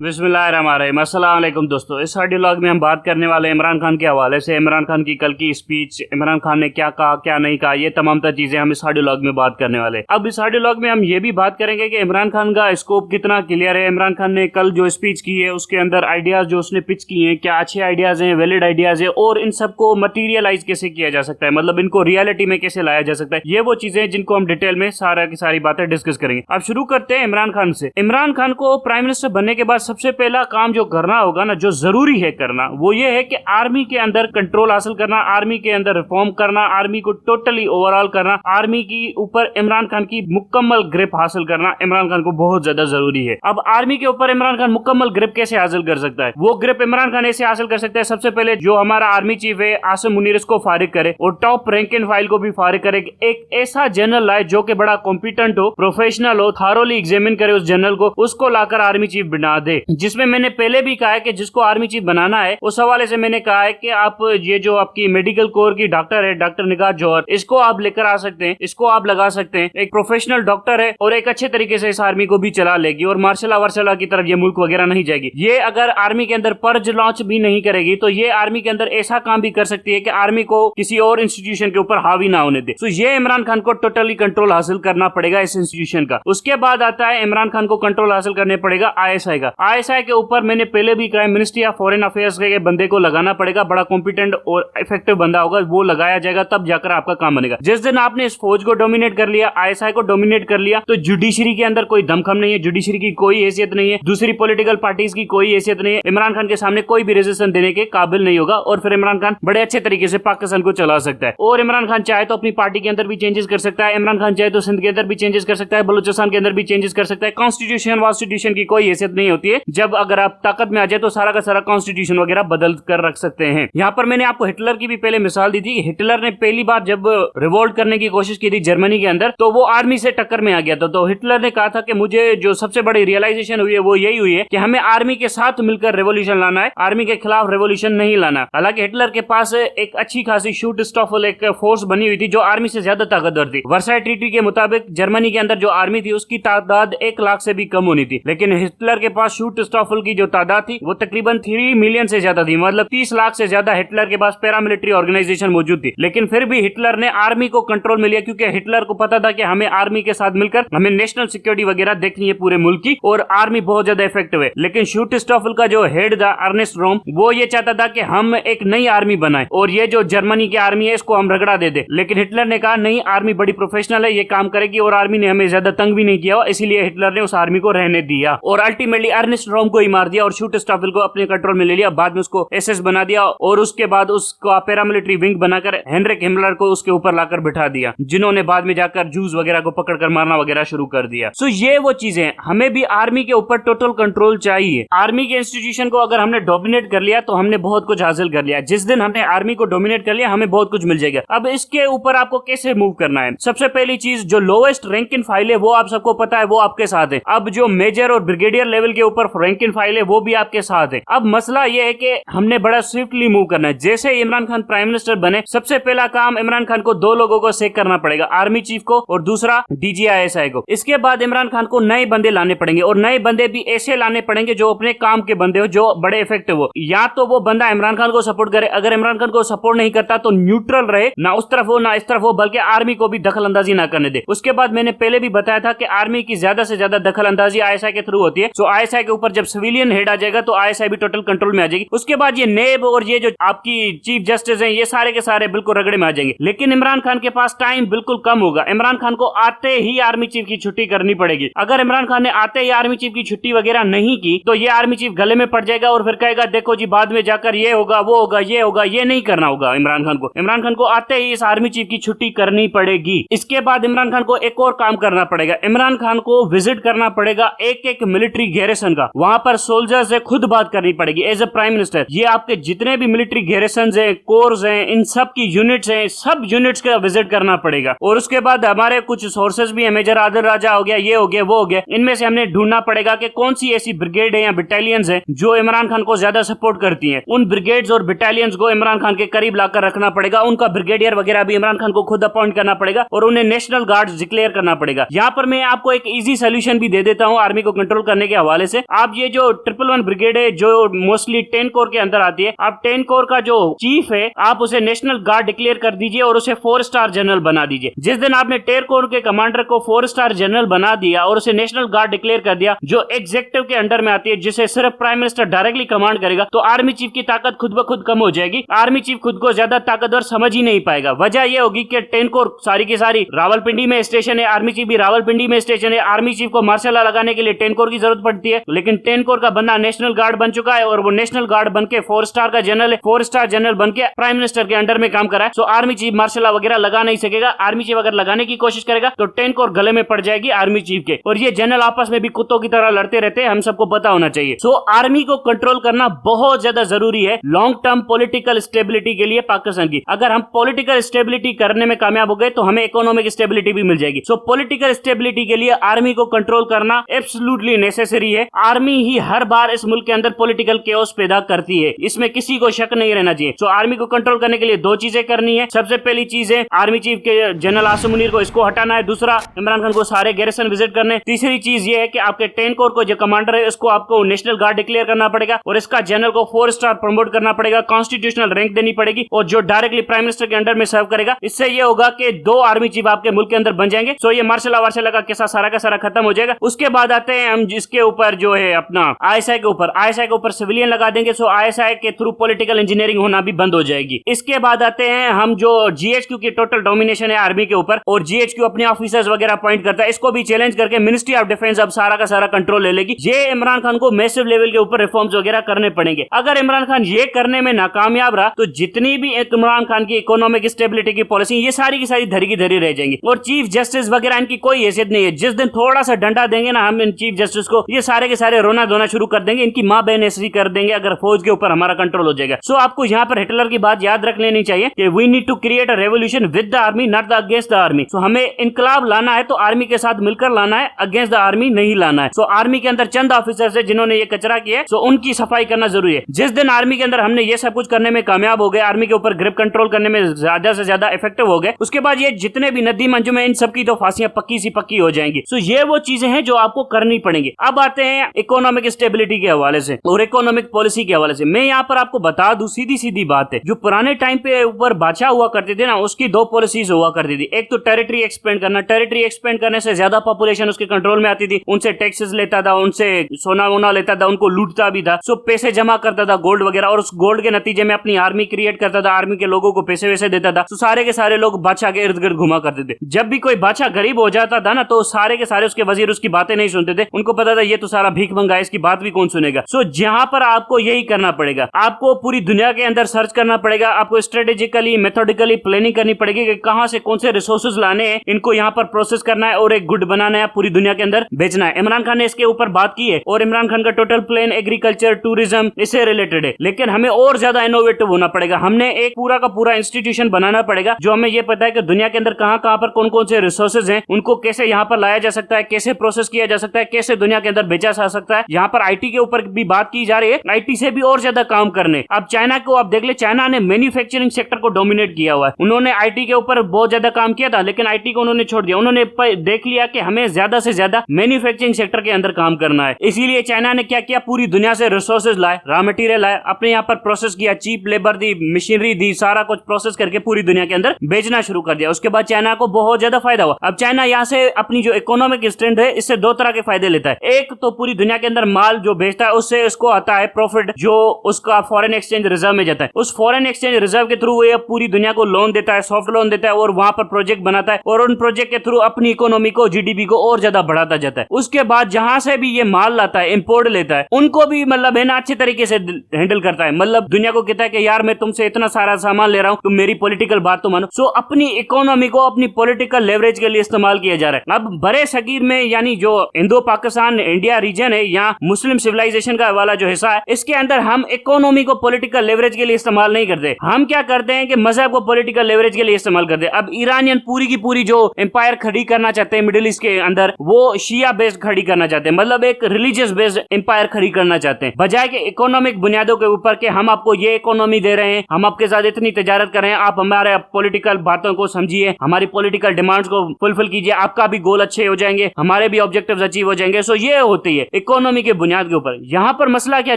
बिस्मिल्लाहिर्रहमानिर्रहीम। अस्सलाम वालेकुम दोस्तों, इस ऑडियो लॉग में हम बात करने वाले हैं इमरान खान के हवाले से। इमरान खान की कल की स्पीच, इमरान खान ने क्या कहा क्या नहीं कहा, ये तमाम तर चीजें हम इस ऑडियो लॉग में बात करने वाले हैं। अब इस ऑडियो लॉग में हम ये भी बात करेंगे कि इमरान खान का स्कोप कितना क्लियर है। इमरान खान ने कल जो स्पीच की है उसके अंदर आइडियाज जो उसने पिच किए हैं, क्या अच्छे आइडियाज हैं, वैलिड आइडियाज है, और इन सबको मटीरियलाइज कैसे किया जा सकता है, मतलब इनको रियलिटी में कैसे लाया जा सकता है। ये वो चीजें जिनको हम डिटेल में सारा की सारी बातें डिस्कस करेंगे। अब शुरू करते हैं इमरान खान से। इमरान खान को प्राइम मिनिस्टर बनने के बाद सबसे पहला काम जो करना होगा ना, जो जरूरी है करना, वो ये है कि आर्मी के अंदर कंट्रोल हासिल करना, आर्मी के अंदर रिफॉर्म करना, आर्मी को टोटली ओवरऑल करना, आर्मी की ऊपर इमरान खान की मुकम्मल ग्रिप हासिल करना इमरान खान को बहुत ज्यादा जरूरी है। अब आर्मी के ऊपर इमरान खान मुकम्मल ग्रिप कैसे हासिल कर सकता है? वो ग्रिप इमरान खान ऐसे हासिल कर सकता है, सबसे पहले जो हमारा आर्मी चीफ है आसिम मुनीर, इसको फारिग करे और टॉप रैंक एंड फाइल को भी फारिग करे। एक ऐसा जनरल लाए जो कि बड़ा कॉम्पिटेंट हो, प्रोफेशनल हो, थारोली एग्जामिन करे उस जनरल को, उसको लाकर आर्मी चीफ बना दे। जिसमें मैंने पहले भी कहा है कि जिसको आर्मी चीफ बनाना है उस हवाले से मैंने कहा है कि आप ये जो आपकी मेडिकल कोर की डॉक्टर है, डॉक्टर निगाह जौहर, इसको आप लेकर आ सकते हैं, इसको आप लगा सकते हैं। एक प्रोफेशनल डॉक्टर है और एक अच्छे तरीके से इस आर्मी को भी चला लेगी और मार्शल वार्शल की तरफ ये मुल्क वगैरह नहीं जाएगी। ये अगर आर्मी के अंदर पर्ज लॉन्च भी नहीं करेगी तो ये आर्मी के अंदर ऐसा काम भी कर सकती है कि आर्मी को किसी और इंस्टीट्यूशन के ऊपर हावी ना होने दे। तो ये इमरान खान को टोटली कंट्रोल हासिल करना पड़ेगा इस इंस्टीट्यूशन का। उसके बाद आता है इमरान खान को कंट्रोल हासिल करने पड़ेगा आईएसआई का। आईएसआई के ऊपर मैंने पहले भी कहा, मिनिस्ट्री ऑफ फॉरेन अफेयर्स के बंदे को लगाना पड़ेगा, बड़ा कॉम्पिटेंट और इफेक्टिव बंदा होगा, वो लगाया जाएगा, तब जाकर आपका काम बनेगा। जिस दिन आपने इस फौज को डोमिनेट कर लिया, आईएसआई को डोमिनेट कर लिया, तो जुडिशरी के अंदर कोई दमखम नहीं है, जुडिशरी की कोई हैसियत नहीं है, दूसरी पॉलिटिकल पार्टीज की कोई हैसियत नहीं है, इमरान खान के सामने कोई भी रेजिस्टेंस देने के काबिल नहीं होगा और फिर इमरान खान बड़े अच्छे तरीके से पाकिस्तान को चला सकता है। और इमरान खान चाहे तो अपनी पार्टी के अंदर भी चेंजेस कर सकता है, इमरान खान चाहे तो सिंध के अंदर भी चेंजेस कर सकता है, बलूचिस्तान के अंदर भी चेंजेस कर सकता है। कॉन्स्टिट्यूशन की कोई हैसियत नहीं होती है। जब अगर आप ताकत में आ जाए तो सारा का सारा कॉन्स्टिट्यूशन वगैरह बदल कर रख सकते हैं। यहाँ पर मैंने आपको हिटलर की भी पहले मिसाल दी थी। हिटलर ने पहली बार जब रिवोल्ट करने की कोशिश की थी जर्मनी के अंदर, तो वो आर्मी से टक्कर में आ गया था। तो हिटलर ने कहा था कि मुझे जो सबसे बड़ी रियलाइजेशन हुई है वो यही हुई है कि हमें आर्मी के साथ मिलकर रेवोल्यूशन लाना है, आर्मी के खिलाफ रेवोल्यूशन नहीं लाना। हालांकि हिटलर के पास एक अच्छी खासी शूट स्टॉफल एक फोर्स बनी हुई थी जो आर्मी से ज्यादा ताकतवर थी। वर्साई ट्रीटी के मुताबिक जर्मनी के अंदर जो आर्मी थी उसकी तादाद 1 लाख से भी कम होनी थी, लेकिन हिटलर के पास शूट स्टॉफल की जो तादाद थी वो तकरीबन 3 मिलियन से ज्यादा थी, मतलब 30 लाख से ज्यादा हिटलर के पास पैरामिलिट्री ऑर्गेनाइजेशन मौजूद थी। लेकिन फिर भी हिटलर ने आर्मी को कंट्रोल में लिया, क्योंकि हिटलर को पता था कि हमें आर्मी के साथ मिलकर हमें नेशनल सिक्योरिटी वगैरह देखनी है पूरे मुल्क की, और आर्मी बहुत ज्यादा इफेक्टिव है। लेकिन शूट स्टॉफल का जो हेड था अर्नेस्ट रोम, वो ये चाहता था कि हम एक नई आर्मी बनाए और ये जो जर्मनी की आर्मी है इसको हम रगड़ा दे दे। लेकिन हिटलर ने कहा नहीं, आर्मी बड़ी प्रोफेशनल है, ये काम करेगी, और आर्मी ने हमें ज्यादा तंग भी नहीं किया, इसीलिए हिटलर ने उस आर्मी को रहने दिया और अल्टीमेटली अर्नेस्ट रोम को ही मार दिया और शूट स्टॉफल को अपने कंट्रोल में ले लिया। बाद में उसको एसएस बना दिया और उसके बाद उसको पैरामिलिट्री विंग बनाकर हेनरिक हिमलर को उसके ऊपर लाकर बिठा दिया, जिन्होंने बाद में जाकर जूस वगैरह को पकड़कर मारना वगैरह शुरू कर दिया। सो ये वो चीजें, हमें भी आर्मी के ऊपर टोटल कंट्रोल चाहिए। आर्मी के इंस्टीट्यूशन को अगर हमने डोमिनेट कर लिया तो हमने बहुत कुछ हासिल कर लिया। जिस दिन हमने आर्मी को डोमिनेट कर लिया हमें बहुत कुछ मिल जाएगा। अब इसके ऊपर आपको कैसे मूव करना है? सबसे पहली चीज, जो लोवेस्ट रैंक इन फाइल है वो आप सबको पता है, वो आपके साथ है। अब जो मेजर और ब्रिगेडियर लेवल के ऊपर रैंक इन फाइल है वो भी आपके साथ है। अब मसला यह है कि हमने बड़ा स्विफ्टली मूव करना है। जैसे इमरान खान प्राइम मिनिस्टर बने, सबसे पहला काम इमरान खान को 2 लोगों को सेक करना पड़ेगा, आर्मी चीफ को और दूसरा डीजीआईएसआई को। इसके बाद इमरान खान को नए बंदे लाने पड़ेंगे और नए बंदे भी ऐसे लाने पड़ेंगे जो अपने काम के बंदे हो, जो बड़े इफेक्टिव हो। या तो वो बंदा इमरान खान को सपोर्ट करे, अगर इमरान खान को सपोर्ट नहीं करता तो न्यूट्रल रहे, ना उस तरफ हो ना इस तरफ हो, बल्कि आर्मी को भी दखल अंदाजी ना करने दे। उसके बाद मैंने पहले भी बताया था कि आर्मी की ज्यादा से ज्यादा दखल अंदाजी आईएसआई के थ्रू होती है। सो आईएसआई के ऊपर जब सिविलियन हेड आ जाएगा तो आईएसआई भी टोटल कंट्रोल में आ जाएगी। उसके बाद ये नेब और ये जो आपकी चीफ जस्टिस है, ये सारे के सारे बिल्कुल रगड़े में आ जाएंगे। लेकिन इमरान खान के पास टाइम बिल्कुल कम होगा। इमरान खान को आते ही आर्मी चीफ की छुट्टी करनी पड़ेगी। अगर इमरान खान ने आते ही आर्मी चीफ की छुट्टी वगैरह नहीं की तो ये आर्मी चीफ गले में पड़ जाएगा और फिर कहेगा देखो जी बाद में जाकर ये होगा वो होगा ये होगा। ये नहीं करना होगा इमरान खान को। इमरान खान को आते ही इस आर्मी चीफ की छुट्टी करनी पड़ेगी। इसके बाद इमरान खान को एक और काम करना पड़ेगा। इमरान खान को विजिट करना पड़ेगा एक एक मिलिट्री गैरिसन का, वहां पर सोल्जर से खुद बात करनी पड़ेगी एज ए प्राइम मिनिस्टर। ये आपके जितने भी मिलिट्री गैरिसन है, कोर्स हैं, इन सब की यूनिट्स हैं, सब यूनिट्स का विजिट करना पड़ेगा। और उसके बाद हमारे कुछ सोर्सेज भी है, मेजर आदिल राजा हो गया, ये हो गया वो हो गया, इनमें से हमने ढूंढना पड़ेगा कि कौन सी ऐसी ब्रिगेड है या बटालियंस है जो इमरान खान को ज्यादा सपोर्ट करती हैं। उन ब्रिगेड्स और बटालियंस को इमरान खान के करीब लाकर रखना पड़ेगा। उनका ब्रिगेडियर वगैरह भी इमरान खान को खुद अपॉइंट करना पड़ेगा और उन्हें नेशनल गार्ड्स डिक्लेयर करना पड़ेगा। यहाँ पर मैं आपको एक इजी सोल्यूशन भी दे देता हूँ आर्मी को कंट्रोल करने के हवाले से। आप ये जो 111 ब्रिगेड है जो मोस्टली 10 कोर के अंदर आती है, आप 10 कोर का जो चीफ है आप उसे नेशनल गार्ड डिक्लेयर कर दीजिए और उसे 4 स्टार जनरल बना दीजिए। जिस दिन आपने 10 कोर के कमांडर को 4 स्टार जनरल बना दिया और उसे नेशनल गार्ड डिक्लेयर कर दिया जो एग्जीक्यूटिव के अंडर में आती है, जिसे सिर्फ प्राइम मिनिस्टर डायरेक्टली कमांड करेगा, तो आर्मी चीफ की ताकत खुद ब खुद कम हो जाएगी। आर्मी चीफ खुद को ज्यादा ताकतवर समझ ही नहीं पाएगा। वजह यह होगी कि 10 कोर सारी की सारी रावलपिंडी में स्टेशन है, आर्मी चीफ भी रावलपिंडी में स्टेशन है। आर्मी चीफ को मार्शल लॉ लगाने के लिए 10 कोर की जरूरत पड़ती है, लेकिन 10 कोर का बंदा नेशनल गार्ड बन चुका है और वो नेशनल गार्ड बन के 4 स्टार का जनरल है, 4 स्टार जनरल बन के प्राइम मिनिस्टर के अंडर में काम कर रहा है। सो आर्मी चीफ मार्शल लॉ वगैरह लगा नहीं सकेगा। आर्मी चीफ अगर लगाने की कोशिश करेगा तो 10 कोर गले में पड़ जाएगी आर्मी चीफ के, और ये जनरल आपस में भी कुत्तों की तरह लड़ते रहते हैं, हम सबको पता होना चाहिए। सो आर्मी को कंट्रोल करना बहुत ज्यादा जरूरी है लॉन्ग टर्म पॉलिटिकल स्टेबिलिटी के लिए पाकिस्तान की। अगर हम पॉलिटिकल स्टेबिलिटी करने में कामयाब हो गए तो हमें इकोनॉमिक स्टेबिलिटी भी मिल जाएगी। सो पॉलिटिकल स्टेबिलिटी के लिए आर्मी को कंट्रोल करना एब्सोल्युटली नेसेसरी है। आर्मी ही हर बार इस मुल्क के अंदर पॉलिटिकल केओस पैदा करती है, इसमें किसी को शक नहीं रहना चाहिए। सो आर्मी को कंट्रोल करने के लिए 2 चीजें करनी है। सबसे पहली चीज है आर्मी चीफ के जनरल आसिम मुनीर को इसको हटाना है। दूसरा, इमरान खान को सारे गैरिसन विजिट करने। तीसरी चीज ये है कि आपके 10 कोर को जो कमांडर है उसको आपको नेशनल गार्ड डिक्लेयर करना पड़ेगा और इसका जनरल को 4 स्टार प्रमोट करना पड़ेगा, कॉन्स्टिट्यूशनल रैंक देनी पड़ेगी और जो डायरेक्टली प्राइम मिनिस्टर के अंडर में सर्व करेगा। इससे ये होगा कि 2 आर्मी चीफ आपके मुल्क के अंदर बन जाएंगे। सो ये मार्शल लॉ का किस्सा सारा का सारा खत्म हो जाएगा। उसके बाद आते हैं हम जिसके ऊपर जो है अपना आईएसआई के ऊपर सिविलियन लगा देंगे। सो आईएसआई के थ्रू पॉलिटिकल इंजीनियरिंग होना भी बंद हो जाएगी। इसके बाद आते हैं हम जो जीएचक्यू की टोटल डोमिनेशन है आर्मी के ऊपर, और जीएचक्यू अपने ऑफिसर्स वगैरह अपॉइंट करता है, इसको भी चैलेंज करके मिनिस्ट्री ऑफ डिफेंस अब सारा का सारा कंट्रोल ले लेगी। ये इमरान खान को मैसिव लेवल के ऊपर रिफॉर्म्स वगैरह करने पड़ेंगे। अगर इमरान खान ये करने में नाकामयाब रहा तो जितनी भी इमरान खान की इकोनॉमिक स्टेबिलिटी की पॉलिसी ये सारी की सारी धरी की धरी रह जाएंगी और चीफ जस्टिस वगैरह इनकी कोई हैसियत नहीं है। जिस दिन थोड़ा सा डंडा देंगे ना हम इन चीफ जस्टिस को, ये सारे के सारे रोना धोना शुरू कर देंगे, इनकी मां बहन ऐसी कर देंगे अगर फौज के ऊपर हमारा कंट्रोल हो जाएगा। सो आपको यहाँ पर हिटलर की बात याद रख लेनी चाहिए कि we need to create a revolution with the army not the against the army. So हमें इनकलाब लाना है तो आर्मी के साथ मिलकर लाना है, अगेंस्ट द आर्मी नहीं लाना है। सो आर्मी के अंदर चंद ऑफिसर्स है जिन्होंने ये कचरा किया है, सो उनकी सफाई करना जरूरी है। जिस दिन आर्मी के अंदर हमने ये सब कुछ करने में कामयाब हो गए, आर्मी के ऊपर ग्रिप कंट्रोल करने में ज्यादा से ज्यादा इफेक्टिव हो गए, उसके बाद ये जितने भी नदी मंजू में इन सबकी तो फांसियां पक्की सी पक्की हो जाएंगी। सो ये वो चीजें हैं जो आपको करनी पड़ेंगी। अब आते हैं इकोनॉमिक स्टेबिलिटी के हवाले से और इकोनॉमिक पॉलिसी के हवाले से। मैं यहाँ पर आपको बता दूं, सीधी सीधी बात है, जो पुराने टाइम पे ऊपर बादशाह हुआ करते थे ना, उसकी 2 पॉलिसीज हुआ करती थी। एक तो टेरिटरी एक्सपेंड करना, टेरिटरी एक्सपेंड करने से ज्यादा पॉपुलेशन उसके कंट्रोल में आती थी, उनसे टैक्सेस लेता था, उनसे सोना वोना लेता था, उनको लूटता भी था। सो पैसे जमा करता था गोल्ड वगैरह, और उस गोल्ड के नतीजे में अपनी आर्मी क्रिएट करता था, आर्मी के लोगों को पैसे वैसे देता था। तो सारे के सारे लोग बादशाह के इर्द गिर्द घुमा करते थे। जब भी कोई बादशाह गरीब हो जाता था ना तो सारे के सारे उसके वजीर उसकी बातें नहीं सुनते थे, उनको पता था ये तो सारा भीख मंगा है, इसकी बात भी कौन सुनेगा। सो जहां पर आपको यही करना पड़ेगा, आपको पूरी दुनिया के अंदर सर्च करना पड़ेगा, आपको स्ट्रेटेजिकली मेथोडिकली प्लानिंग करनी पड़ेगी कि कहां से कौन से रिसोर्सेज लाने हैं, इनको यहां पर प्रोसेस करना है और एक गुड बनाना है, पूरी दुनिया के अंदर बेचना है। इमरान खान ने इसके ऊपर बात की है और इमरान खान का टोटल प्लान एग्रीकल्चर टूरिज्म इससे रिलेटेड है, लेकिन हमें और ज्यादा इनोवेटिव होना पड़ेगा। हमने एक पूरा का पूरा इंस्टीट्यूशन बनाना पड़ेगा जो हमें यह पता है कि दुनिया के अंदर कहां कहां पर कौन कौन से रिसोर्सेज हैं, उनको कैसे यहां पर लाया जा सकता है, कैसे प्रोसेस किया जा सकता है, कैसे दुनिया के अंदर बेचा जा सकता है। यहाँ पर आईटी के ऊपर भी बात की जा रही है, आईटी से भी और ज्यादा काम करने। अब चाइना को आप देख ले, चाइना ने मैन्युफैक्चरिंग सेक्टर को डोमिनेट किया हुआ है। उन्होंने आईटी के ऊपर बहुत ज्यादा काम किया था, लेकिन आईटी को उन्होंने छोड़ दिया। उन्होंने देख लिया कि हमें ज्यादा से ज्यादा मैन्युफैक्चरिंग सेक्टर के अंदर काम करना है, इसीलिए चाइना ने क्या किया, पूरी दुनिया से रिसोर्सेज लाए, रॉ मटेरियल लाए, अपने यहाँ पर प्रोसेस किया, चीप लेबर दी, मशीनरी दी, सारा कुछ प्रोसेस करके पूरी दुनिया के अंदर बेचना शुरू कर दिया। उसके बाद चाइना को बहुत ज्यादा फायदा हुआ। अब चाइना यहाँ से अपनी जो इकोनॉमिक स्ट्रेंथ है इससे 2 तरह के फायदे लेता है। एक तो पूरी दुनिया के अंदर माल जो बेचता है उससे उसको आता है प्रॉफिट, जो उसका फॉरेन एक्सचेंज रिजर्व में जाता है। उस फॉरेन एक्सचेंज रिजर्व के थ्रू वो पूरी दुनिया को लोन देता है, सॉफ्ट लोन देता है, और वहां पर प्रोजेक्ट बनाता है और उन प्रोजेक्ट के थ्रू अपनी इकोनॉमी को, जीडीपी को और ज्यादा बढ़ाता जाता है। उसके बाद जहां से भी ये माल लाता है, इंपोर्ट लेता है, उनको भी मतलब है ना अच्छे तरीके से हैंडल करता है। मतलब दुनिया को कहता है कि यार मैं तुमसे इतना सारा सामान ले रहा हूं, तुम मेरी पॉलिटिकल बात तो मानो। सो अपनी इकोनॉमी को अपनी पॉलिटिकल लेवरेज के लिए इस्तेमाल किया जा रहा है। अब बड़े सगीर में यानी जो इंडो पाकिस्तान इंडिया रीजन है, यहाँ मुस्लिम सिविलाइजेशन का वाला जो हिस्सा है, इसके अंदर हम इकोनॉमी को पॉलिटिकल लेवरेज के लिए इस्तेमाल नहीं करते। हम क्या करते हैं कि मजहब को पॉलिटिकल लेवरेज के लिए इस्तेमाल करते हैं। अब ईरानियन पूरी की पूरी जो एम्पायर खड़ी करना चाहते हैं मिडिल ईस्ट के अंदर, वो शिया बेस्ड खड़ी करना चाहते हैं, मतलब एक रिलीजियस बेस्ड एम्पायर खड़ी करना चाहते हैं, बजाय के इकोनॉमिक बुनियादों के ऊपर के हम आपको ये इकोनॉमी दे रहे हैं, हम आपके साथ इतनी तजारत कर रहे हैं, आप हमारे पॉलिटिकल बातों को समझिए, हमारी पॉलिटिकल डिमांड्स को फुलफिल कीजिए, आपका भी गोल अच्छे हो जाएंगे, हमारे भी ऑब्जेक्टिव्स अचीव हो जाएंगे। सो ये होती है इकोनॉमी के बुनियाद के ऊपर। यहाँ पर मसला क्या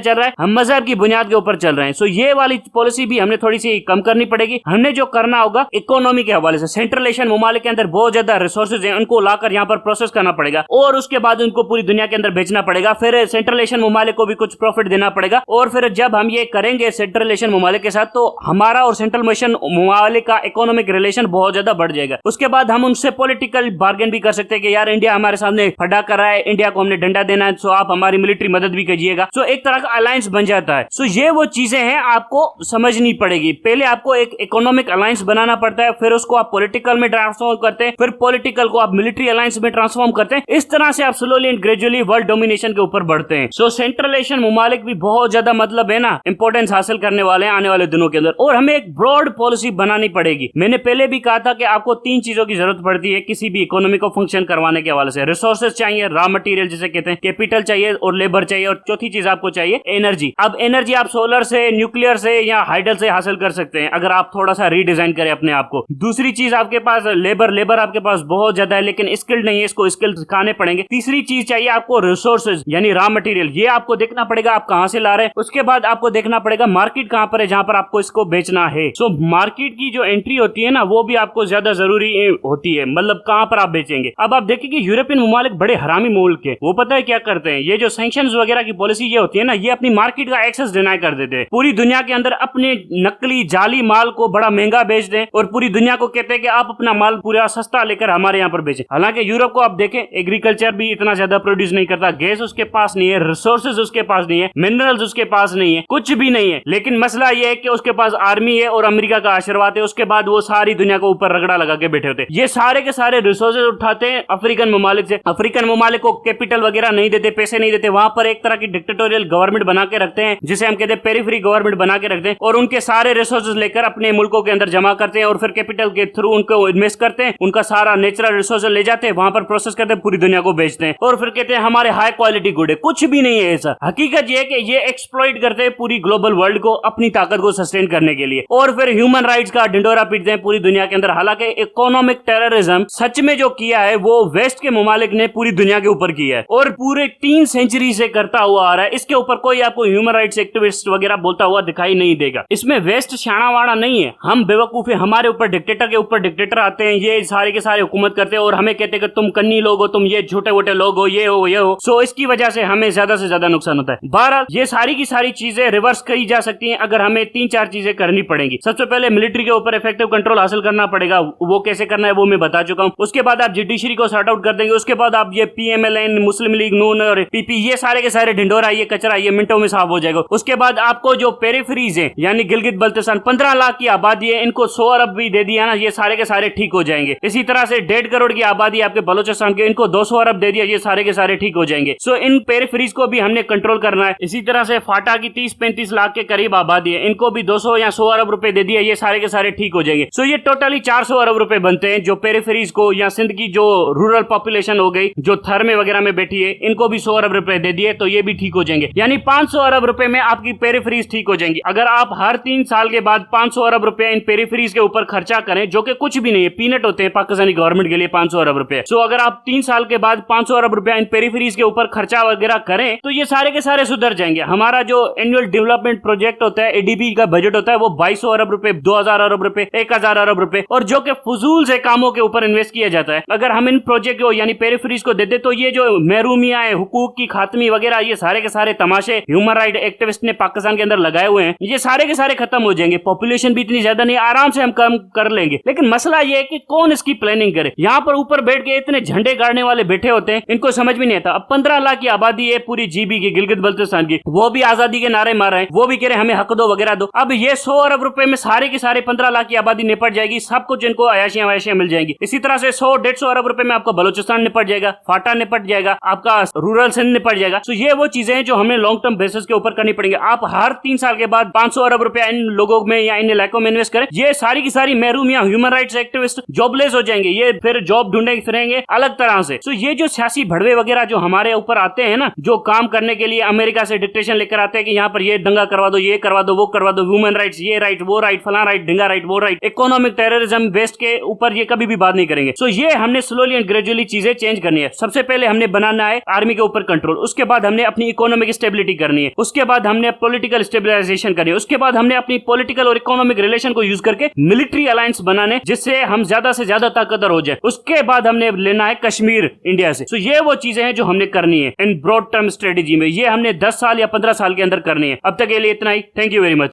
चल रहा है, हम मजहब की बुनियाद के ऊपर चल रहे हैं। सो ये वाली पॉलिसी भी हमने थोड़ी सी कम करनी पड़ेगी। हमने जो करना होगा इकोनॉमी के हवाले से, सेंट्रल एशियन ममालिक के अंदर बहुत ज्यादा रिसोर्सेज हैं, उनको लाकर यहाँ पर प्रोसेस करना पड़ेगा और उसके बाद उनको पूरी दुनिया के अंदर बेचना पड़ेगा। फिर सेंट्रल एशियन ममालिक को भी कुछ प्रॉफिट देना पड़ेगा और फिर जब हम ये करेंगे सेंट्रल एशियन ममालिक के साथ, तो हमारा और सेंट्रल एशियन ममालिक का इकोनॉमिक रिलेशन बहुत ज्यादा बढ़ जाएगा। उसके बाद हम उनसे पॉलिटिकल बार्गेन भी कर सकते हैं कि यार इंडिया हमारे सामने फटा कर रहा है, इंडिया को हमने डंडा देना है, सो आप हमारी मिलिट्री मदद भी कीजिएगा। सो एक तरह का अलायंस बन जाता है। सो ये वो चीजें हैं आपको समझनी पड़ेगी। पहले आपको एक इकोनॉमिक अलायंस बनाना पड़ता है, फिर उसको आप पॉलिटिकल में ट्रांसफॉर्म करते हैं, फिर पॉलिटिकल को आप मिलिट्री अलायंस में ट्रांसफॉर्म करते हैं। इस तरह से आप slowly and gradually world domination के ऊपर बढ़ते हैं। सो सेंट्रल एशियन ममालिक भी बहुत ज्यादा मतलब है ना इंपॉर्टेंस हासिल करने वाले हैं आने वाले दिनों के अंदर, और हमें एक ब्रॉड पॉलिसी बनानी पड़ेगी। मैंने पहले भी कहा था कि आपको 3 चीजों की जरूरत पड़ती है किसी भी इकोनॉमी को फंक्शन करवाने के हवाले से। रिसोर्सेज चाहिए, रॉ मटेरियल जिसे कहते हैं, कैपिटल चाहिए और लेबर चाहिए, और चौथी चीज आपको चाहिए एनर्जी। अब एनर्जी आप सोलर से, न्यूक्लियर से या हाइडल से हासिल कर सकते हैं अगर आप थोड़ा सा रीडिजाइन करें अपने आप को। दूसरी चीज आपके पास लेबर आपके पास बहुत ज्यादा है लेकिन स्किल्ड नहीं है, इसको स्किल सिखाने पड़ेंगे। तीसरी चीज चाहिए आपको रिसोर्सेज यानी रॉ मटेरियल, ये आपको देखना पड़ेगा आप कहां से ला रहे हैं। उसके बाद आपको देखना पड़ेगा मार्केट कहां पर है जहां पर आपको इसको बेचना है। सो मार्केट की जो एंट्री होती है ना वो भी आपको ज्यादा जरूरी होती है, मतलब कहां पर आप बेचेंगे। अब आप देखिए यूरोपियन ममालिक बड़े हरामी मुल्क है, वो पता है क्या करते हैं, ये जो सैंक्शंस वगैरह की पॉलिसी ये होती है ना, ये अपनी मार्केट का एक्सेस डिनाई कर देते हैं। पूरी दुनिया के अंदर अपने नकली जाली माल को बड़ा महंगा बेच दें और पूरी दुनिया को कहते हैं कि आप अपना माल पूरा सस्ता लेकर हमारे यहाँ पर बेचें। हालांकि यूरोप को आप देखें एग्रीकल्चर भी इतना ज्यादा प्रोड्यूस नहीं करता, गैस उसके पास नहीं है, रिसोर्सेज उसके पास नहीं है, मिनरल्स उसके पास नहीं है, कुछ भी नहीं है। लेकिन मसला यह है कि उसके पास आर्मी है और अमेरिका का आशीर्वाद है, उसके बाद वो सारी दुनिया को ऊपर रगड़ा लगा के बैठे होते हैं। ये सारे के सारे रिसोर्सेज उठाते हैं अफ्रीकन ममालिक से। अफ्रीकन ममालिक को कैपिटल वगैरह नहीं देते, पैसे नहीं देते, वहां पर एक तरह की डिक्टेटोरियल गवर्नमेंट बना के रखते हैं जिसे हम कहते हैं पेरिफेरी गवर्नमेंट बना के रखते हैं, और उनके सारे रिसोर्सेज लेकर अपने मुल्कों के अंदर जमा करते हैं और फिर कैपिटल के थ्रू उनको इन्वेस्ट करते हैं, उनका सारा नेचुरल रिसोर्सेज ले जाते हैं, वहां पर प्रोसेस करते हैं, पूरी दुनिया को बेचते हैं और फिर कहते हैं हमारे हाई क्वालिटी गुड है। कुछ भी नहीं है ऐसा। हकीकत ये है कि ये एक्सप्लॉइट करते हैं पूरी ग्लोबल वर्ल्ड को अपनी ताकत को सस्टेन करने के लिए, और फिर ह्यूमन राइट्स का ढिंडोरा पीटते हैं पूरी दुनिया के अंदर। हालांकि इकोनॉमिक टेररिज्म सच में जो किया है वो वेस्ट के ममालिक ने पूरी दुनिया के ऊपर किया है और पूरे 3 सेंचुरी से करता हुआ आ रहा है। इसके ऊपर कोई आपको ह्यूमन राइट्स एक्टिविस्ट वगैरह बोलता हुआ दिखाई नहीं देगा। इसमें वेस्ट शाना वाड़ा नहीं है, हम बेवकूफ है, हमारे ऊपर डिक्टेटर के ऊपर डिक्टेटर आते हैं, ये सारे के सारे हुकूमत करते हैं और हमें कहते हैं कि तुम कन्नी लोग हो, तुम ये छोटे मोटे लोग हो, ये हो ये हो। सो इसकी वजह से हमें ज्यादा से ज्यादा नुकसान होता है। बहरहाल ये सारी की सारी चीजें रिवर्स करी जा सकती हैं अगर हमें 3-4 चीजें करनी पड़ेंगी। सबसे पहले मिलिट्री के ऊपर इफेक्टिव कंट्रोल हासिल करना पड़ेगा, वो कैसे करना है वो मैं बता चुका हूं। उसके बाद आप जुडिशरी को सॉर्ट आउट कर देंगे, उसके बाद आप ये PMLN, मुस्लिम लीग नून और PP ये सारे के सारे ढिंडोरा ये कचरा ये मिनटों में साफ हो जाएगा। उसके बाद आपको जो पेरिफेरीज है यानी गिलगित बल्तिस्तान 15 लाख की आबादी है, इनको 100 अरब भी दे दिया ना, ये सारे के सारे ठीक हो जाएंगे। इसी तरह से 1.5 करोड़ की आबादी आपके बलोचिस्तान के, इनको 200 अरब दे दिया, ये सारे के सारे ठीक हो जाएंगे। सो इन पेरिफेरीज को भी हमने कंट्रोल करना है। इसी तरह से फाटा की 30-35 लाख के करीब आबादी है, इनको भी 200 या 100 अरब रुपए दे दिया, ये सारे के सारे ठीक हो जाएंगे। सो ये टोटली 400 अरब रुपए बनते हैं जो पेरिफेरीज को, या सिंध की जो रूरल पॉपुलेशन हो गई जो थर्मे वगैरह में बैठी है, इनको भी 100 अरब रुपए दे दिए तो ये भी ठीक हो जाएंगे। यानी 500 अरब रुपए में आपकी पेरिफेरीज ठीक हो जाएंगी। अगर आप हर 3 साल के बाद 500 अरब रुपए इन पेरिफेरीज के ऊपर खर्चा करें, जो कि कुछ भी नहीं है, पीनट होते हैं पाकिस्तानी गवर्नमेंट के लिए 500 अरब रुपए। सो अगर आप 3 साल के बाद 500 अरब रुपए इन पेरिफेरीज के ऊपर खर्चा वगैरह करें तो ये सारे के सारे सुधर जाएंगे। हमारा जो एनुअल डेवलपमेंट प्रोजेक्ट होता है, ADB का बजट होता है, वो 2200 अरब रुपए, 2000 अरब रुपए, 1000 अरब रुपए, और जो कि फजूल से कामों के ऊपर इन्वेस्ट किया जाता है। अगर हम इन प्रोजेक्ट को यानी पेरिफेरीज को देते तो ये जो महरूमिया है, हुकूक की खात्मी वगैरह, ये सारे के सारे तमाशे ह्यूमन राइट एक्टिविस्ट ने पाकिस्तान के अंदर लगाए हुए हैं, ये सारे के सारे खत्म हो जाएंगे। पॉपुलेशन भी इतनी ज्यादा नहीं, आराम से हम कम कर लेंगे। लेकिन मसला ये है कि कौन इसकी प्लानिंग करे। यहाँ पर ऊपर बैठ के इतने झंडे गाड़ने वाले बैठे होते हैं, इनको समझ भी नहीं आता। अब 15 लाख की आबादी है पूरी GB की, गिलगित बल्तिस्तान की, वो भी आजादी के नारे मार रहे हैं, वो भी कह रहे हैं हमें हक दो वगैरह दो। अब ये 100 अरब रुपए में सारे के सारे 15 लाख की आबादी निपट जाएगी, सब कुछ इनको अयाशियां वयाशियां मिल जाएंगी। इसी तरह से 100-150 अरब रुपए में आपका बलोचिस्तान निपट जाएगा, फाटा निपट जाएगा, आपका रूरल सिंध निपट जाएगा। तो ये वो चीजें हैं जो हमें लॉन्ग टर्म बेसिस के ऊपर करनी पड़ेंगे। आप हर 3 साल के बाद 500 अरब रुपया इन लोगों में या इन इलाकों में इन्वेस्ट करें, ये सारी की सारी महरूम या ह्यूमन राइट्स एक्टिविस्ट जॉबलेस हो जाएंगे, ये फिर जॉब ढूंढने फिरेंगे अलग तरह से। तो ये जो सियासी भड़वे वगैरह जो हमारे ऊपर आते हैं ना, जो काम करने के लिए अमेरिका से डिक्टेशन लेकर आते हैं कि यहाँ पर ये दंगा करवा दो, ये करवा दो, वो करवा दो, ह्यूमन राइट्स, ये राइट, वो राइट, फला राइट, ढिंगा राइट, वो राइट, इकोनॉमिक टेररिज्म वेस्ट के ऊपर ये कभी भी बात नहीं करेंगे। सो ये हमने स्लोली एंड ग्रेजुअली चीजें चेंज करनी है। सबसे पहले हमने बनाना है आर्मी के ऊपर ऊपर कंट्रोल, उसके बाद हमने अपनी इकोनॉमिक स्टेबिलिटी करनी है, उसके बाद हमने पॉलिटिकल स्टेबलाइजेशन करनी है, उसके बाद हमने अपनी पॉलिटिकल और इकोनॉमिक रिलेशन को यूज करके मिलिट्री अलायंस बनाने जिससे हम ज्यादा से ज्यादा ताकतवर हो जाए, उसके बाद हमने लेना है कश्मीर इंडिया से। तो ये वो चीजें हैं जो हमने करनी है इन ब्रॉड टर्म स्ट्रेटेजी में, ये हमने 10 साल या 15 साल के अंदर करनी है। अब तक के लिए इतना ही। Thank you very much.